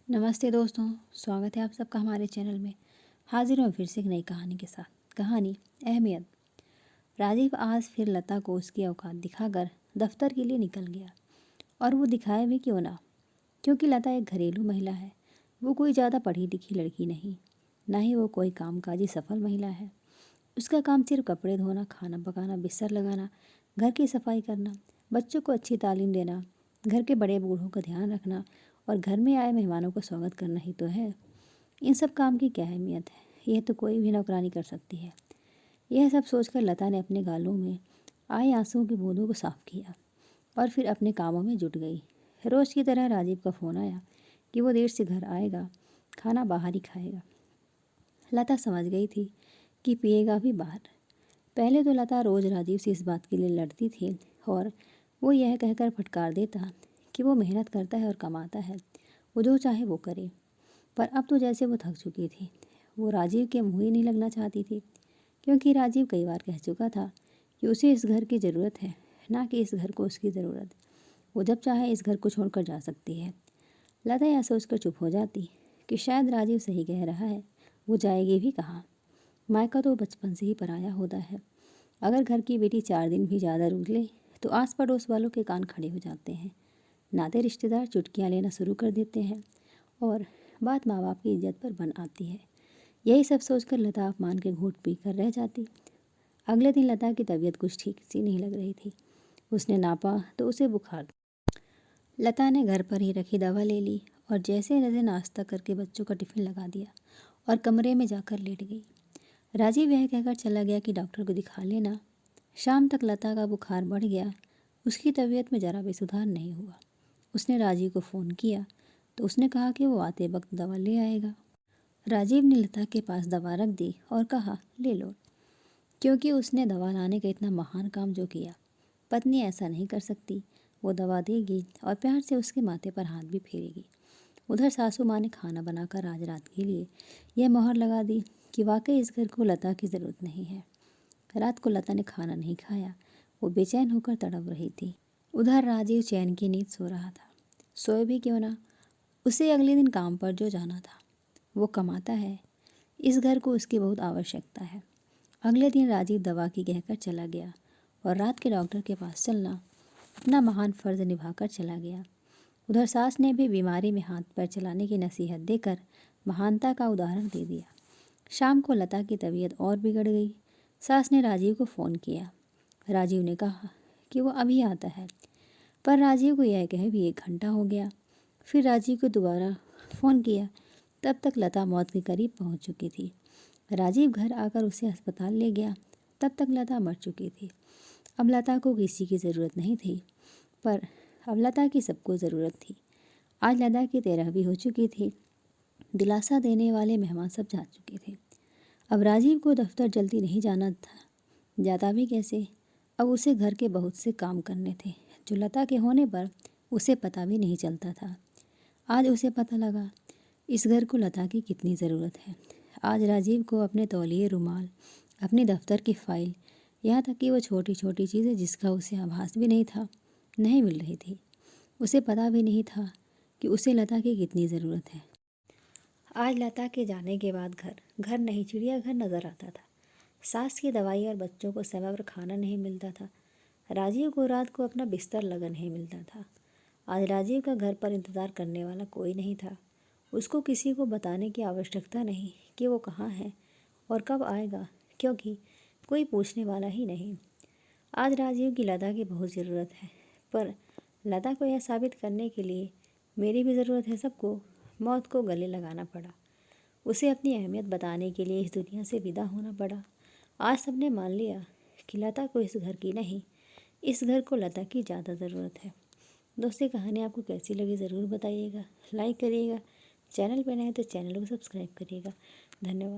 नमस्ते दोस्तों, स्वागत है आप सबका हमारे चैनल में। हाजिर हूँ फिर से एक नई कहानी के साथ। कहानी अहमियत। राजीव आज फिर लता को उसकी औकात दिखाकर दफ्तर के लिए निकल गया, और वो दिखाए भी क्यों ना, क्योंकि लता एक घरेलू महिला है। वो कोई ज़्यादा पढ़ी लिखी लड़की नहीं, ना ही वो कोई कामकाजी सफल महिला है। उसका काम सिर्फ कपड़े धोना, खाना पकाना, बिस्तर लगाना, घर की सफाई करना, बच्चों को अच्छी तालीम देना, घर के बड़े बूढ़ों का ध्यान रखना और घर में आए मेहमानों का स्वागत करना ही तो है। इन सब काम की क्या अहमियत है, यह तो कोई भी नौकरानी कर सकती है। यह सब सोचकर लता ने अपने गालों में आए आंसुओं की बूंदों को साफ किया और फिर अपने कामों में जुट गई। रोज़ की तरह राजीव का फ़ोन आया कि वो देर से घर आएगा, खाना बाहर ही खाएगा। लता समझ गई थी कि पिएगा भी बाहर। पहले तो लता रोज़ राजीव से इस बात के लिए लड़ती थी और वो यह कहकर फटकार देता कि वो मेहनत करता है और कमाता है, वो जो चाहे वो करे। पर अब तो जैसे वो थक चुकी थी, वो राजीव के मुँह ही नहीं लगना चाहती थी, क्योंकि राजीव कई बार कह चुका था कि उसे इस घर की ज़रूरत है, ना कि इस घर को उसकी ज़रूरत। वो जब चाहे इस घर को छोड़कर जा सकती है। लता यह सोचकर चुप हो जाती कि शायद राजीव सही कह रहा है, वो जाएगी भी कहाँ। मायका तो बचपन से ही पराया होता है। अगर घर की बेटी 4 दिन भी ज़्यादा रुक ले तो आस पड़ोस वालों के कान खड़े हो जाते हैं। नाते रिश्तेदार चुटकियाँ लेना शुरू कर देते हैं और बात माँ बाप की इज्जत पर बन आती है। यही सब सोचकर लता अपमान के घूंट पी कर रह जाती। अगले दिन लता की तबीयत कुछ ठीक सी नहीं लग रही थी। उसने नापा तो उसे बुखार था। लता ने घर पर ही रखी दवा ले ली और जैसे जैसे नाश्ता करके बच्चों का टिफ़िन लगा दिया और कमरे में जाकर लेट गई। राजीव यह कहकर चला गया कि डॉक्टर को दिखा लेना। शाम तक लता का बुखार बढ़ गया। उसकी तबीयत में ज़रा भी सुधार नहीं हुआ। उसने राजीव को फ़ोन किया तो उसने कहा कि वो आते वक्त दवा ले आएगा। राजीव ने लता के पास दवा रख दी और कहा, ले लो, क्योंकि उसने दवा लाने का इतना महान काम जो किया, पत्नी ऐसा नहीं कर सकती। वो दवा देगी और प्यार से उसके माथे पर हाथ भी फेरेगी। उधर सासू माँ ने खाना बनाकर आज रात के लिए यह मोहर लगा दी कि वाकई इस घर को लता की ज़रूरत नहीं है। रात को लता ने खाना नहीं खाया। वो बेचैन होकर तड़प रही थी। उधर राजीव चैन की नींद सो रहा था। सोए भी क्यों ना, उसे अगले दिन काम पर जो जाना था। वो कमाता है, इस घर को उसकी बहुत आवश्यकता है। अगले दिन राजीव दवा की कहकर चला गया और रात के डॉक्टर के पास चलना अपना महान फ़र्ज निभाकर चला गया। उधर सास ने भी बीमारी में हाथ पैर चलाने की नसीहत देकर महानता का उदाहरण दे दिया। शाम को लता की तबीयत और बिगड़ गई। सास ने राजीव को फ़ोन किया। राजीव ने कहा कि वो अभी आता है, पर राजीव को यह कहे भी 1 घंटा हो गया। फिर राजीव को दोबारा फ़ोन किया, तब तक लता मौत के करीब पहुंच चुकी थी। राजीव घर आकर उसे अस्पताल ले गया, तब तक लता मर चुकी थी। अब लता को किसी की ज़रूरत नहीं थी, पर अब लता की सबको ज़रूरत थी। आज लता की 13वीं हो चुकी थी। दिलासा देने वाले मेहमान सब जा चुके थे। अब राजीव को दफ्तर जल्दी नहीं जाना था। जाता भी कैसे? अब उसे घर के बहुत से काम करने थे, जो लता के होने पर उसे पता भी नहीं चलता था। आज उसे पता लगा इस घर को लता की कितनी ज़रूरत है। आज राजीव को अपने तौलिए, रुमाल, अपनी दफ्तर की फ़ाइल, यहाँ तक कि वो छोटी छोटी चीज़ें जिसका उसे आभास भी नहीं था, नहीं मिल रही थी। उसे पता भी नहीं था कि उसे लता की कितनी ज़रूरत है। आज लता के जाने के बाद घर नहीं चिड़ियाघर नज़र आता था। सास की दवाई और बच्चों को समय पर खाना नहीं मिलता था। राजीव को रात को अपना बिस्तर लगा नहीं मिलता था। आज राजीव का घर पर इंतज़ार करने वाला कोई नहीं था। उसको किसी को बताने की आवश्यकता नहीं कि वो कहाँ है और कब आएगा, क्योंकि कोई पूछने वाला ही नहीं। आज राजीव की लता की बहुत ज़रूरत है, पर लता को यह साबित करने के लिए मेरी भी ज़रूरत है सबको, मौत को गले लगाना पड़ा। उसे अपनी अहमियत बताने के लिए इस दुनिया से विदा होना पड़ा। आज सबने मान लिया कि लता को इस घर की नहीं, इस घर को लता की ज़्यादा ज़रूरत है। दोस्तों, कहानी आपको कैसी लगी ज़रूर बताइएगा। लाइक करिएगा, चैनल पर नए तो चैनल को सब्सक्राइब करिएगा। धन्यवाद।